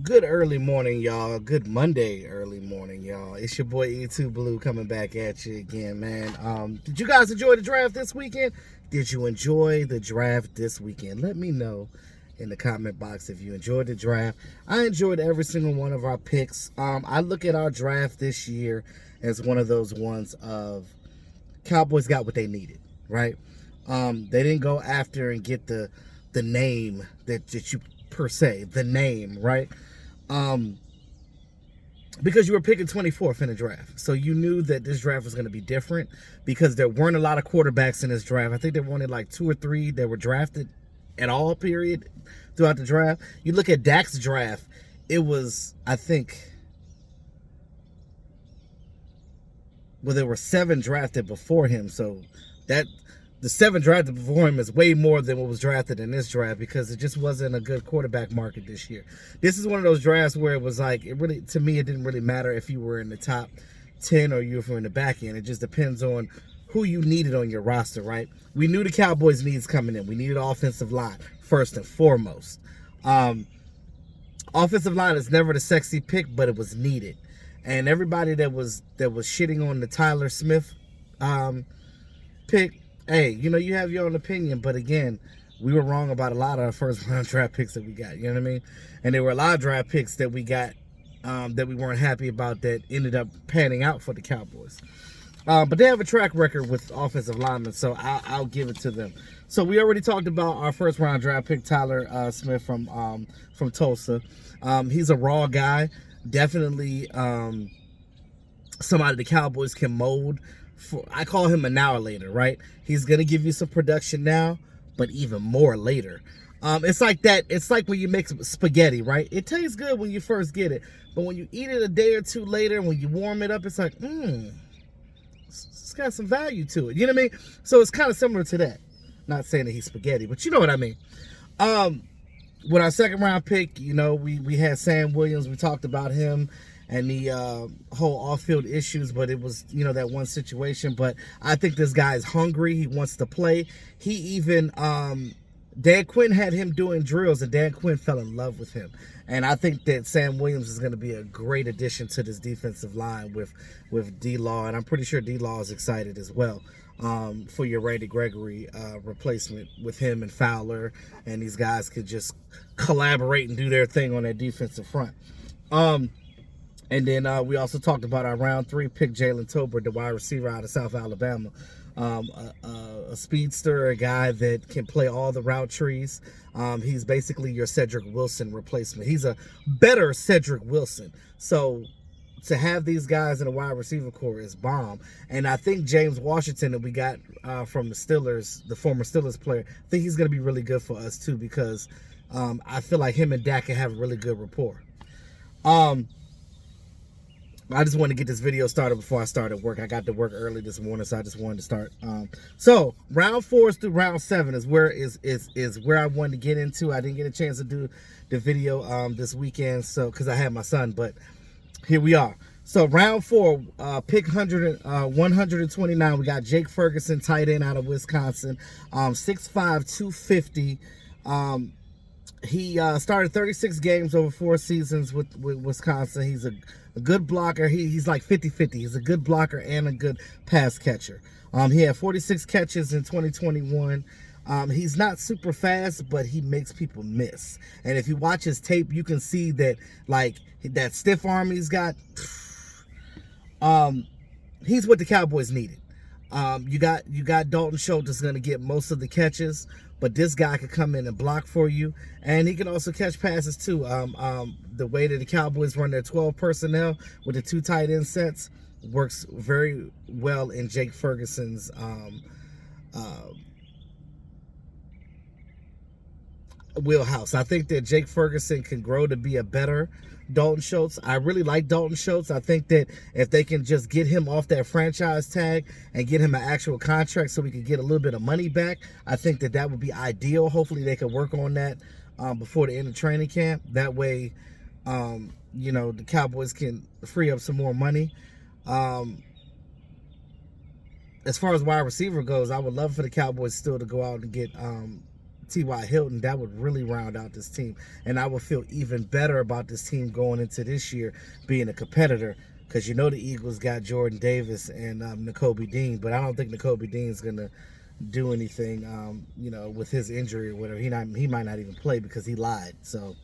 Good early morning, y'all. Good Monday early morning, y'all. It's your boy E2 Blue coming back at you again, man. Did you guys enjoy the draft this weekend? Did you enjoy the draft this weekend? Let me know in the comment box if you enjoyed the draft. I enjoyed every single one of our picks. I look at our draft this year as one of those ones of Cowboys got what they needed, right? They didn't go after and get the name that you per se, the name, right? Um, because you were picking 24th in the draft. So you knew that this draft was going to be different because there weren't a lot of quarterbacks in this draft. I think there were only like 2 or 3 that were drafted at all, period, throughout the draft. You look at Dak's draft, it was, I think, well, there were 7 drafted before him. So that the 7 drafted before him is way more than what was drafted in this draft because it just wasn't a good quarterback market this year. This is one of those drafts where it was like, it really, to me, it didn't really matter if you were in the top 10 or you were in the back end. It just depends on who you needed on your roster, right? We knew the Cowboys' needs coming in. We needed offensive line, first and foremost. Offensive line is never the sexy pick, but it was needed. And everybody that was shitting on the Tyler Smith pick, hey, you have your own opinion, but again, we were wrong about a lot of our first round draft picks that we got. You know what I mean? And there were a lot of draft picks that we got that we weren't happy about that ended up panning out for the Cowboys. But they have a track record with offensive linemen, so I'll give it to them. So we already talked about our first round draft pick, Tyler Smith from Tulsa. He's a raw guy, definitely somebody the Cowboys can mold. I call him an hour later, right? He's gonna give you some production now, but even more later. It's like that. It's like when you make spaghetti, right? It tastes good when you first get it, but when you eat it a day or two later, when you warm it up, it's like, it's got some value to it. You know what I mean? So it's kind of similar to that. Not saying that he's spaghetti, but you know what I mean. With our second round pick, we had Sam Williams. We talked about him and the whole off-field issues, but it was, that one situation. But I think this guy is hungry. He wants to play. He even, Dan Quinn had him doing drills, and Dan Quinn fell in love with him. And I think that Sam Williams is going to be a great addition to this defensive line with D-Law, and I'm pretty sure D-Law is excited as well for your Randy Gregory replacement with him and Fowler, and these guys could just collaborate and do their thing on that defensive front. And then we also talked about our round 3 pick, Jalen Tolbert, the wide receiver out of South Alabama. A speedster, a guy that can play all the route trees. He's basically your Cedric Wilson replacement. He's a better Cedric Wilson. So to have these guys in a wide receiver core is bomb. And I think James Washington that we got from the Steelers, the former Steelers player, I think he's going to be really good for us too because I feel like him and Dak can have a really good rapport. I just wanted to get this video started before I started work. I got to work early this morning, so I just wanted to start. So round 4 through round 7 is where I wanted to get into. I didn't get a chance to do the video this weekend, so because I had my son, but here we are. So round 4, pick 129. We got Jake Ferguson, tight end out of Wisconsin, 6'5", 250. He started 36 games over 4 seasons with Wisconsin. He's a good blocker. He's like 50-50. He's a good blocker and a good pass catcher. He had 46 catches in 2021. He's not super fast, but he makes people miss. And if you watch his tape, you can see that, like, that stiff arm he's got, he's what the Cowboys needed. You got Dalton Schultz is going to get most of the catches, but this guy could come in and block for you, and he can also catch passes too. The way that the Cowboys run their 12 personnel with the 2 tight end sets works very well in Jake Ferguson's wheelhouse. I think that Jake Ferguson can grow to be a better Dalton Schultz. I really like Dalton Schultz. I think that if they can just get him off that franchise tag and get him an actual contract so we can get a little bit of money back, I think that would be ideal. Hopefully they can work on that before the end of training camp. That way, the Cowboys can free up some more money. As far as wide receiver goes, I would love for the Cowboys still to go out and get T.Y. Hilton, that would really round out this team. And I would feel even better about this team going into this year being a competitor, because the Eagles got Jordan Davis and Nakobe Dean, but I don't think Nakobe Dean's going to do anything, with his injury or whatever. He might not even play because he lied. So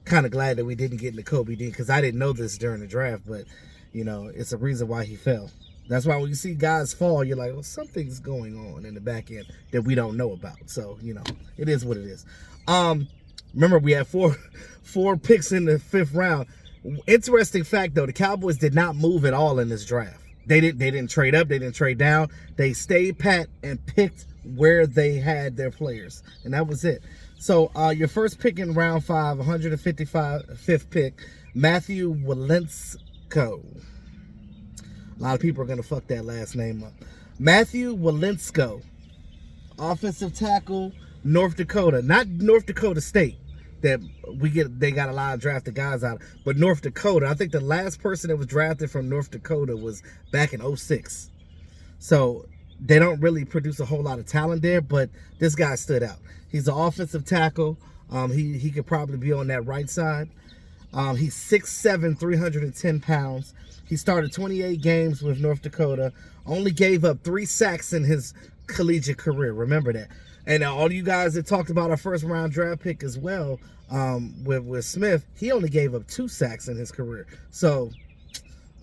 kind of glad that we didn't get Nakobe Dean, because I didn't know this during the draft, but, it's a reason why he fell. That's why when you see guys fall, you're like, well, something's going on in the back end that we don't know about. So, it is what it is. Remember, we had four picks in the 5th round. Interesting fact, though, the Cowboys did not move at all in this draft. They didn't trade up. They didn't trade down. They stayed pat and picked where they had their players. And that was it. So, your first pick in round 5, 155th pick, Matthew Walinsko. A lot of people are going to fuck that last name up. Matthew Walinsko, offensive tackle, North Dakota. Not North Dakota State that they got a lot of drafted guys out of, but North Dakota. I think the last person that was drafted from North Dakota was back in 2006. So they don't really produce a whole lot of talent there, but this guy stood out. He's an offensive tackle. He could probably be on that right side. He's 6'7", 310 pounds. He started 28 games with North Dakota, only gave up 3 sacks in his collegiate career. Remember that. And all you guys that talked about our first round draft pick as well, with Smith, he only gave up 2 sacks in his career. So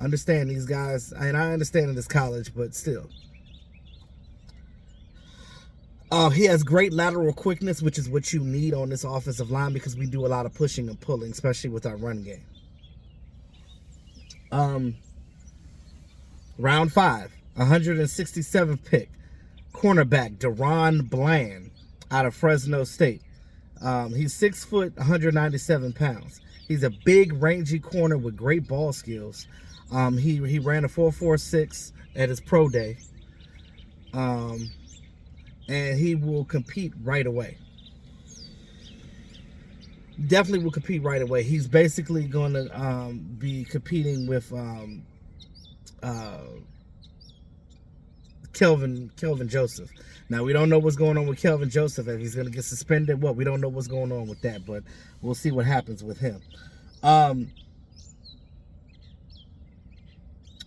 understand these guys, and I understand in this college, but still. He has great lateral quickness, which is what you need on this offensive line, because we do a lot of pushing and pulling, especially with our run game. Round 5, 167th pick, cornerback Duron Bland out of Fresno State. He's 6 foot, 197 pounds. He's a big, rangy corner with great ball skills. He ran a 4.46 at his pro day. And he will compete right away. Definitely will compete right away. He's basically going to be competing with Kelvin Joseph. Now, we don't know what's going on with Kelvin Joseph. If he's going to get suspended, we don't know what's going on with that, but we'll see what happens with him.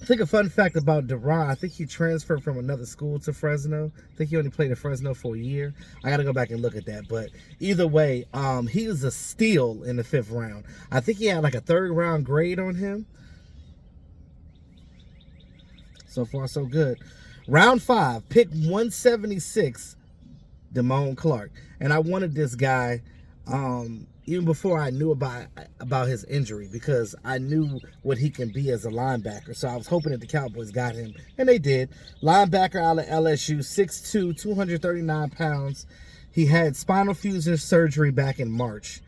I think a fun fact about Duron, I think he transferred from another school to Fresno. I think he only played at Fresno for a year. I got to go back and look at that. But either way, he was a steal in the 5th round. I think he had like a 3rd round grade on him. So far, so good. Round 5, pick 176, Damon Clark. And I wanted this guy even before I knew about his injury, because I knew what he can be as a linebacker. So I was hoping that the Cowboys got him, and they did. Linebacker out of LSU, 6'2", 239 pounds. He had spinal fusion surgery back in March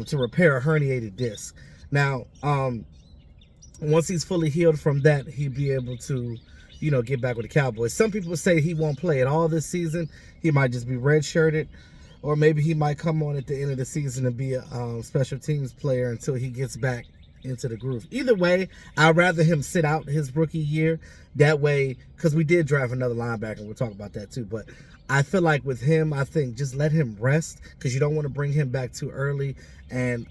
to repair a herniated disc. Now, once he's fully healed from that, he'll be able to, get back with the Cowboys. Some people say he won't play at all this season. He might just be redshirted. Or maybe he might come on at the end of the season and be a special teams player until he gets back into the groove. Either way, I'd rather him sit out his rookie year. That way, because we did draft another linebacker. We'll talk about that too. But I feel like with him, I think just let him rest, because you don't want to bring him back too early and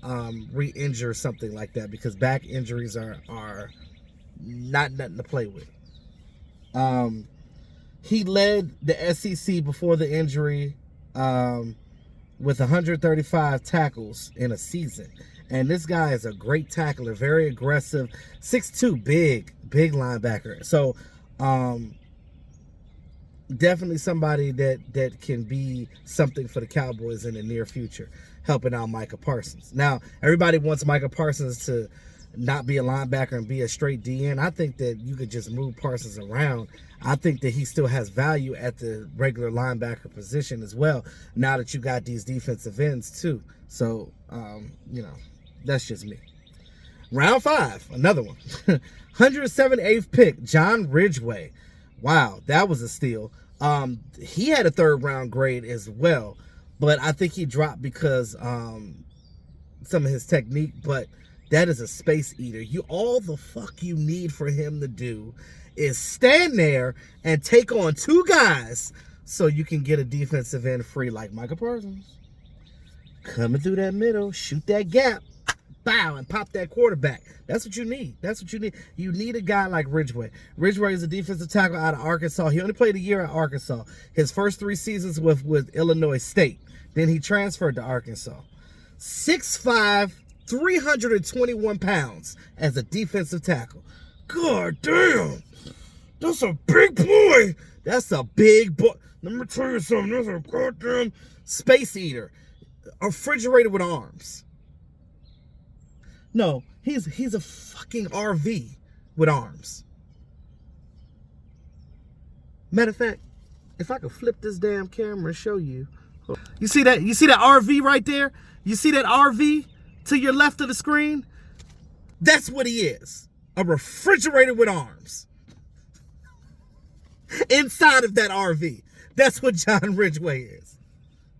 re-injure something like that, because back injuries are not nothing to play with. He led the SEC before the injury with 135 tackles in a season. And this guy is a great tackler, very aggressive, 6'2", big linebacker. So definitely somebody that can be something for the Cowboys in the near future, helping out Micah Parsons. Now, everybody wants Micah Parsons to not be a linebacker and be a straight DN. I think that you could just move Parsons around. I think that he still has value at the regular linebacker position as well, now that you got these defensive ends too. So, that's just me. Round 5, another one. 178th pick, John Ridgeway. Wow, that was a steal. He had a 3rd round grade as well, but I think he dropped because some of his technique, but that is a space eater. All the fuck you need for him to do is stand there and take on 2 guys so you can get a defensive end free like Micah Parsons. coming through that middle, shoot that gap, bow, and pop that quarterback. That's what you need. That's what you need. You need a guy like Ridgeway. Ridgeway is a defensive tackle out of Arkansas. He only played a year at Arkansas. His first 3 seasons with Illinois State. Then he transferred to Arkansas. 6'5", 321 pounds as a defensive tackle. God damn. That's a big boy. That's a big boy. Let me tell you something. That's a goddamn space eater. A refrigerator with arms. No, he's a fucking RV with arms. Matter of fact, if I could flip this damn camera and show you. You see that? You see that RV right there? You see that RV to your left of the screen? That's what he is. A refrigerator with arms. Inside of that RV. That's what John Ridgeway is.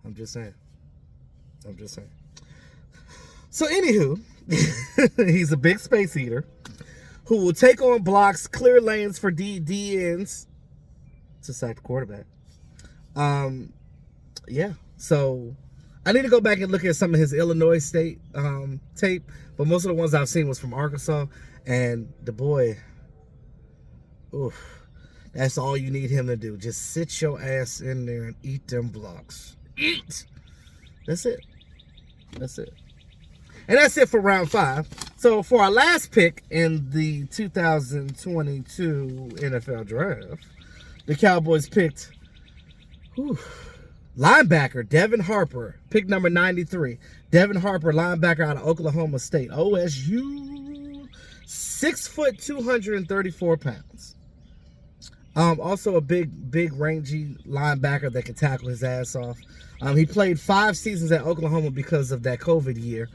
I'm just saying. So anywho, he's a big space eater who will take on blocks, clear lanes for D ends to sack the quarterback. Yeah. So I need to go back and look at some of his Illinois State tape, but most of the ones I've seen was from Arkansas, and the boy, oof, that's all you need him to do. Just sit your ass in there and eat them blocks. Eat. That's it. That's it. And that's it for round 5. So for our last pick in the 2022 NFL Draft, the Cowboys picked linebacker Devin Harper, pick number 93. Devin Harper, linebacker out of Oklahoma State, OSU, 6 foot, 234 pounds. Also a big rangy linebacker that can tackle his ass off. He played 5 seasons at Oklahoma because of that COVID year.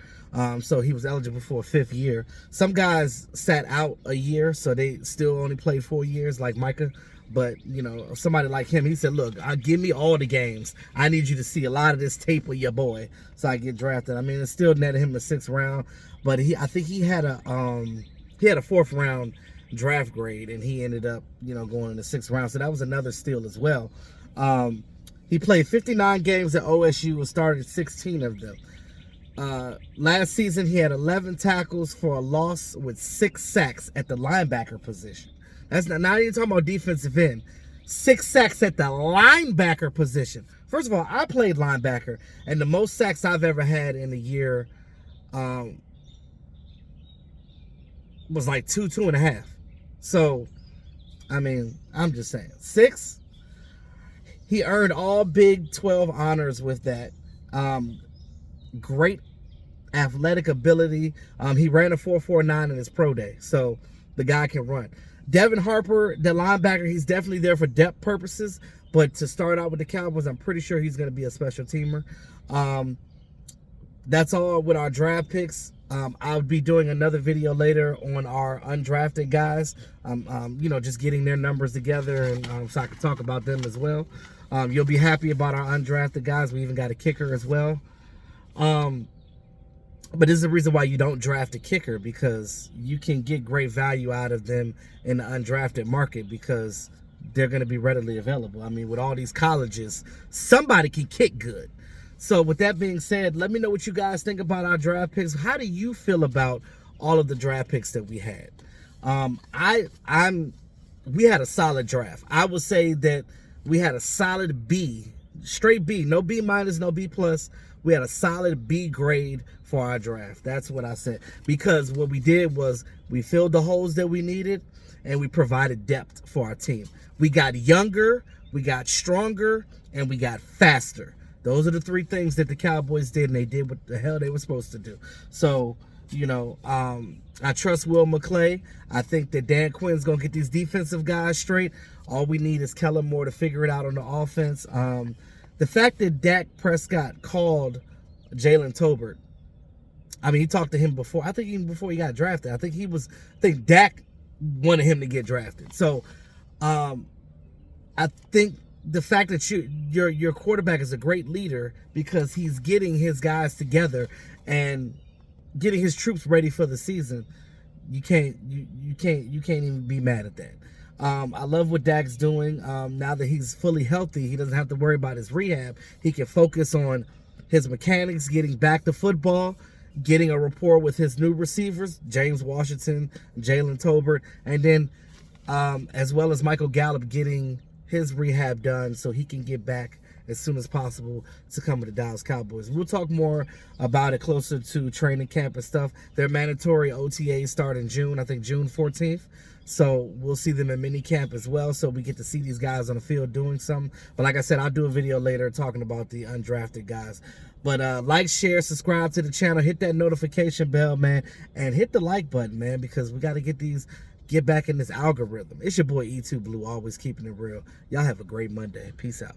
So he was eligible for a 5th year. Some guys sat out a year, so they still only played 4 years, like Micah. But, you know, somebody like him, he said, look, give me all the games. I need you to see a lot of this tape of your boy so I get drafted. I mean, it still netted him the 6th round, but I think he had a 4th round draft grade, and he ended up, you know, going in the 6th round. So that was another steal as well. He played 59 games at OSU and started 16 of them. Last season, he had 11 tackles for a loss with 6 sacks at the linebacker position. That's not even talking about defensive end. 6 sacks at the linebacker position. First of all, I played linebacker, and the most sacks I've ever had in a year was like 2.5. So, I mean, I'm just saying. 6. He earned all Big 12 honors with that. Great athletic ability. He ran a 4.49 in his pro day, so the guy can run. Devin Harper, the linebacker, he's definitely there for depth purposes, but to start out with the Cowboys, I'm pretty sure he's going to be a special teamer. That's all with our draft picks. I'll be doing another video later on our undrafted guys, you know, just getting their numbers together, and so I can talk about them as well. You'll be happy about our undrafted guys. We even got a kicker as well. But this is the reason why you don't draft a kicker, because you can get great value out of them in the undrafted market because they're going to be readily available. I mean, with all these colleges, somebody can kick good. So with that being said, let me know what you guys think about our draft picks. How do you feel about all of the draft picks that we had? We had a solid draft. I would say that we had a solid B, straight B, no B minus, no B plus. We had a solid B grade for our draft. That's what I said. Because what we did was we filled the holes that we needed, and we provided depth for our team. We got younger, we got stronger, and we got faster. Those are the 3 things that the Cowboys did, and they did what the hell they were supposed to do. So, you know, I trust Will McClay. I think that Dan Quinn's going to get these defensive guys straight. All we need is Kellen Moore to figure it out on the offense. The fact that Dak Prescott called Jalen Tolbert, I mean, he talked to him before. I think even before he got drafted. I think Dak wanted him to get drafted. So, I think the fact that your quarterback is a great leader because he's getting his guys together and getting his troops ready for the season. You can't even be mad at that. I love what Dak's doing. Now that he's fully healthy, he doesn't have to worry about his rehab. He can focus on his mechanics getting back to football, getting a rapport with his new receivers, James Washington, Jalen Tolbert, and then as well as Michael Gallup getting his rehab done so he can get back as soon as possible to come to the Dallas Cowboys. We'll talk more about it closer to training camp and stuff. Their mandatory OTAs start in June, I think June 14th. So we'll see them in mini camp as well. So we get to see these guys on the field doing something. But like I said, I'll do a video later talking about the undrafted guys. But like, share, subscribe to the channel, hit that notification bell, man, and hit the like button, man, because we got to get back in this algorithm. It's your boy E2 Blue, always keeping it real. Y'all have a great Monday. Peace out.